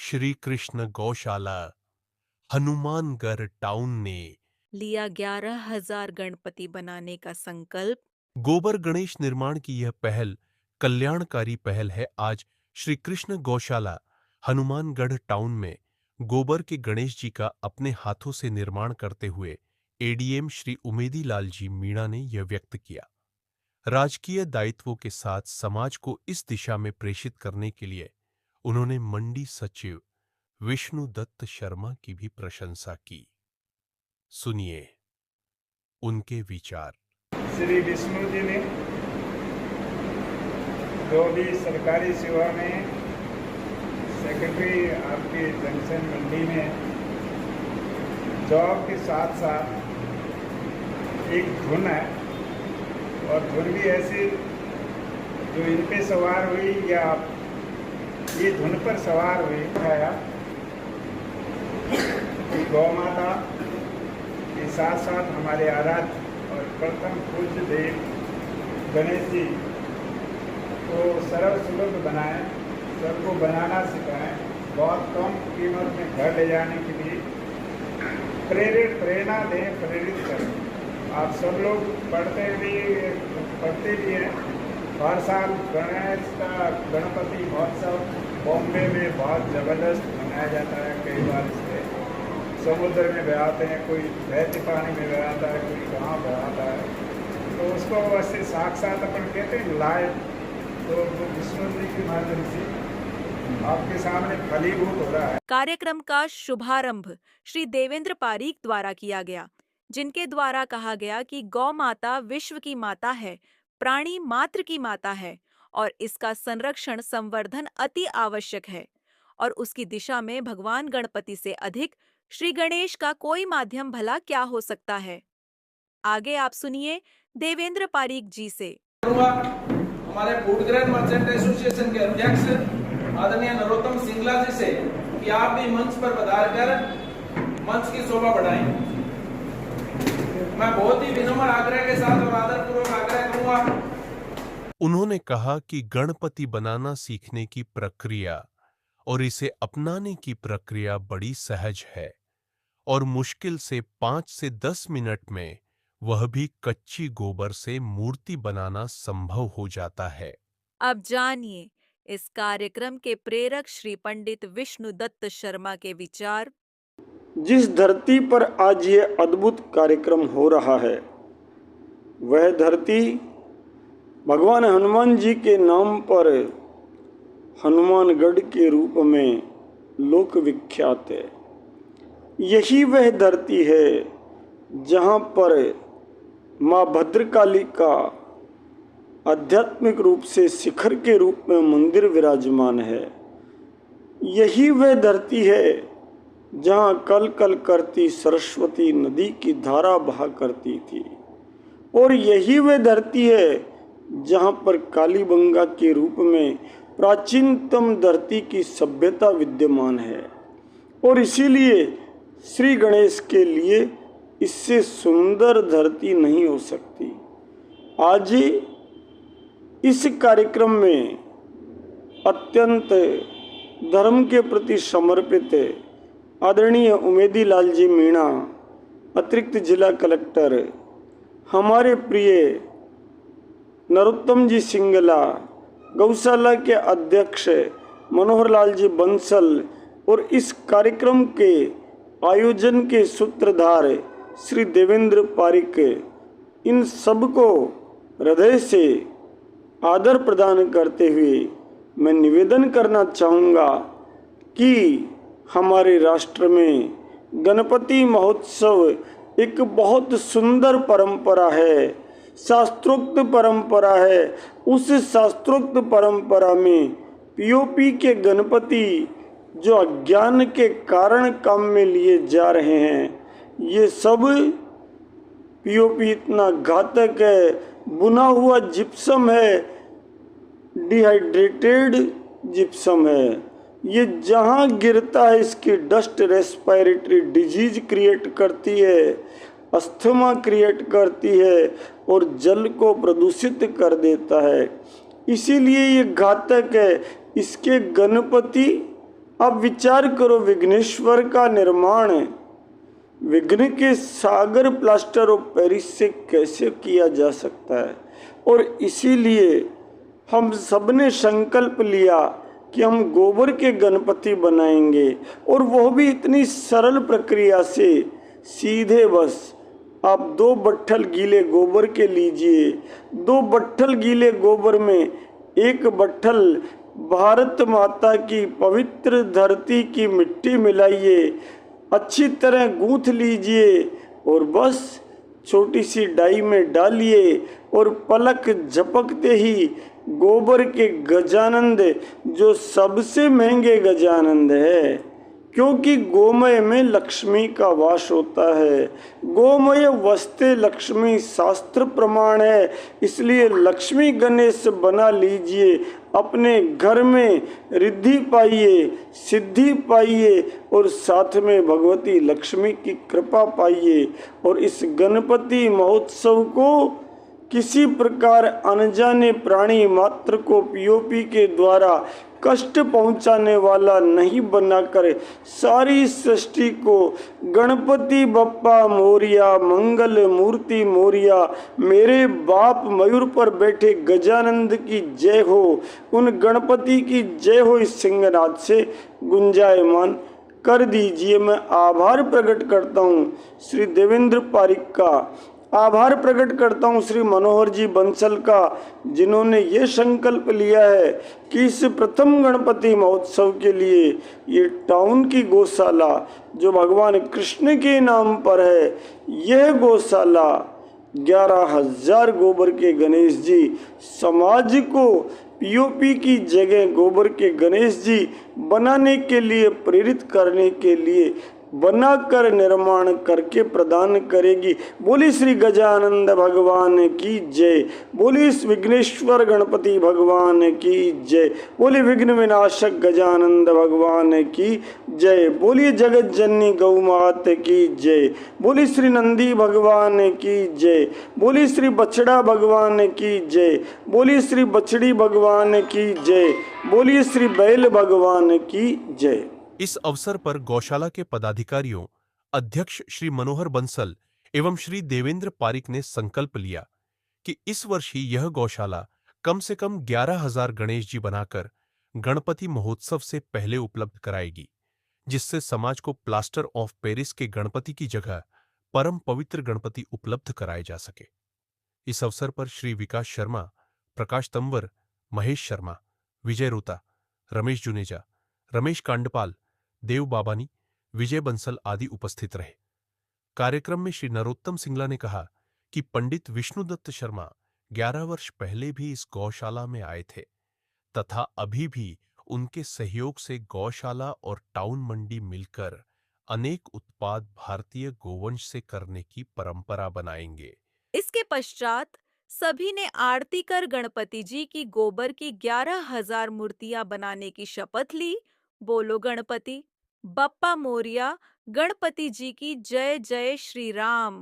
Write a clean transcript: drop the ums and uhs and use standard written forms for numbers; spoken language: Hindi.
श्री कृष्ण गौशाला हनुमानगढ़ टाउन ने लिया 11,000 गणपति बनाने का संकल्प। गोबर गणेश निर्माण की यह पहल कल्याणकारी पहल है। आज श्री कृष्ण गौशाला हनुमानगढ़ टाउन में गोबर के गणेश जी का अपने हाथों से निर्माण करते हुए एडीएम श्री उमेदी लाल जी मीणा ने यह व्यक्त किया। राजकीय दायित्वों के साथ समाज को इस दिशा में प्रेषित करने के लिए उन्होंने मंडी सचिव विष्णु दत्त शर्मा की भी प्रशंसा की। सुनिए उनके विचार। श्री विष्णु जी ने जो भी सरकारी सेवा में सेक्रेटरी आपके जंक्शन मंडी में जॉब के साथ साथ एक धुन है, और धुन भी ऐसी जो इन पे सवार हुई या ये धुन पर सवार हुई है कि गौ माता के साथ साथ हमारे आराध्य और प्रथम पूज्य देव गणेश जी को सरल सुलभ बनाएं, सबको बनाना सिखाएं, बहुत कम कीमत में घर ले जाने के लिए प्रेरणा दें, प्रेरित करें। आप सब लोग पढ़ते भी हैं। हर साल गणेश का गणपति महोत्सव बॉम्बे में बहुत ज़बरदस्त मनाया जाता है। कई बार इसमें समुद्र में बहाते हैं, कोई बहते पानी में बहाता है, कोई कहाँ बहाता है, तो उसको वैसे साक्षात अपन कहते हैं लाइव। तो विष्णु जी के माध्यम से आपके सामने फलीभूत हो रहा है। कार्यक्रम का शुभारंभ श्री देवेंद्र पारीक द्वारा किया गया, जिनके द्वारा कहा गया कि गौ माता विश्व की माता है, प्राणी मात्र की माता है और इसका संरक्षण संवर्धन अति आवश्यक है। और उसकी दिशा में भगवान गणपति से अधिक श्री गणेश का कोई माध्यम भला क्या हो सकता है। आगे आप सुनिए देवेंद्र पारीक जी से। हमारे फूड ग्रेन मर्चेंट एसोसिएशन के अध्यक्ष आदरणीय नरोत्तम सिंगला जी से कि आप भी मंच पर पधार कर मंच की शोभा बढ़ाएं। मैं बहुत ही विनम्र आग्रह के साथ और आदरपूर्वक आग्रह करूंगा। उन्होंने कहा कि गणपति बनाना सीखने की प्रक्रिया और इसे अपनाने की प्रक्रिया बड़ी सहज है और मुश्किल से 5 से 10 मिनट में वह भी कच्ची गोबर से मूर्ति बनाना संभव हो जाता है। अब जानिए इस कार्यक्रम के प्रेरक श्री पंडित विष्णु दत्त शर्मा के विचार। जिस धरती पर आज ये अद्भुत कार्यक्रम हो रहा है, वह धरती भगवान हनुमान जी के नाम पर हनुमानगढ़ के रूप में लोक विख्यात है। यही वह धरती है जहाँ पर माँ भद्रकाली का आध्यात्मिक रूप से शिखर के रूप में मंदिर विराजमान है। यही वह धरती है जहाँ कल कल करती सरस्वती नदी की धारा बहा करती थी, और यही वह धरती है जहाँ पर कालीबंगा के रूप में प्राचीनतम धरती की सभ्यता विद्यमान है। और इसीलिए श्री गणेश के लिए इससे सुंदर धरती नहीं हो सकती। आज इस कार्यक्रम में अत्यंत धर्म के प्रति समर्पित आदरणीय उमेदी लाल जी मीणा, अतिरिक्त जिला कलेक्टर, हमारे प्रिय नरोत्तम जी सिंगला, गौशाला के अध्यक्ष मनोहर लाल जी बंसल और इस कार्यक्रम के आयोजन के सूत्रधार श्री देवेंद्र पारीक, इन सबको हृदय से आदर प्रदान करते हुए मैं निवेदन करना चाहूँगा कि हमारे राष्ट्र में गणपति महोत्सव एक बहुत सुंदर परंपरा है, शास्त्रोक्त परंपरा है। उस शास्त्रोक्त परंपरा में पीओपी के गणपति जो अज्ञान के कारण काम में लिए जा रहे हैं, ये सब पीओपी इतना घातक है, बुना हुआ जिप्सम है, डिहाइड्रेटेड जिप्सम है। ये जहाँ गिरता है इसकी डस्ट रेस्पिरेटरी डिजीज क्रिएट करती है, अस्थमा क्रिएट करती है और जल को प्रदूषित कर देता है। इसीलिए ये घातक है। इसके गणपति अब विचार करो, विघ्नेश्वर का निर्माण विघ्न के सागर प्लास्टर ऑफ पेरिस से कैसे किया जा सकता है। और इसीलिए हम सबने संकल्प लिया कि हम गोबर के गणपति बनाएंगे, और वो भी इतनी सरल प्रक्रिया से। सीधे बस आप 2 बट्ठल गीले गोबर के लीजिए, 2 बट्ठल गीले गोबर में 1 बट्ठल भारत माता की पवित्र धरती की मिट्टी मिलाइए, अच्छी तरह गूंथ लीजिए और बस छोटी सी डाई में डालिए, और पलक झपकते ही गोबर के गजानंद, जो सबसे महंगे गजानंद है, क्योंकि गोमय में लक्ष्मी का वास होता है। गोमय वस्ते लक्ष्मी शास्त्र प्रमाण है, इसलिए लक्ष्मी गणेश बना लीजिए। अपने घर में रिद्धि पाइए, सिद्धि पाइए और साथ में भगवती लक्ष्मी की कृपा पाइए। और इस गणपति महोत्सव को किसी प्रकार अनजाने प्राणी मात्र को पीओपी के द्वारा कष्ट पहुंचाने वाला नहीं बनाकर सारी सृष्टि को गणपति बप्पा मोरिया, मंगल मूर्ति मोरिया, मेरे बाप मयूर पर बैठे गजानंद की जय हो, उन गणपति की जय हो, इस सिंहनाद से गुंजायमान कर दीजिए। मैं आभार प्रकट करता हूँ श्री देवेंद्र पारिक का, आभार प्रकट करता हूँ श्री मनोहर जी बंसल का, जिन्होंने ये संकल्प लिया है कि इस प्रथम गणपति महोत्सव के लिए ये टाउन की गौशाला जो भगवान कृष्ण के नाम पर है, यह गौशाला 11,000 गोबर के गणेश जी, समाज को पीओपी की जगह गोबर के गणेश जी बनाने के लिए प्रेरित करने के लिए बनाकर निर्माण करके प्रदान करेगी। बोली श्री गजानंद भगवान की जय, बोली विघ्नेश्वर गणपति भगवान की जय, बोली विघ्न विनाशक गजानंद भगवान की जय, बोलिए जगत जननी गौ मात की जय, बोली श्री नंदी भगवान की जय, बोली श्री बछड़ा भगवान की जय, बोली श्री बछड़ी भगवान की जय, बोलिए श्री बैल भगवान की जय। इस अवसर पर गौशाला के पदाधिकारियों, अध्यक्ष श्री मनोहर बंसल एवं श्री देवेंद्र पारिक ने संकल्प लिया कि इस वर्ष ही यह गौशाला कम से कम 11,000 गणेश जी बनाकर गणपति महोत्सव से पहले उपलब्ध कराएगी, जिससे समाज को प्लास्टर ऑफ पेरिस के गणपति की जगह परम पवित्र गणपति उपलब्ध कराए जा सके। इस अवसर पर श्री विकास शर्मा, प्रकाश तंवर, महेश शर्मा, विजय रोता, रमेश जुनेजा, रमेश कांडपाल, देव बाबानी, विजय बंसल आदि उपस्थित रहे। कार्यक्रम में श्री नरोत्तम सिंगला ने कहा कि पंडित विष्णुदत्त शर्मा 11 वर्ष पहले भी इस गौशाला में आए थे तथा अभी भी उनके सहयोग से गौशाला और टाउन मंडी मिलकर अनेक उत्पाद भारतीय गोवंश से करने की परंपरा बनाएंगे। इसके पश्चात सभी ने आरती कर गणपति जी की गोबर की 11,000 मूर्तियां बनाने की शपथ ली। बोलो गणपति बप्पा मोरिया, गणपति जी की जय जय श्री राम।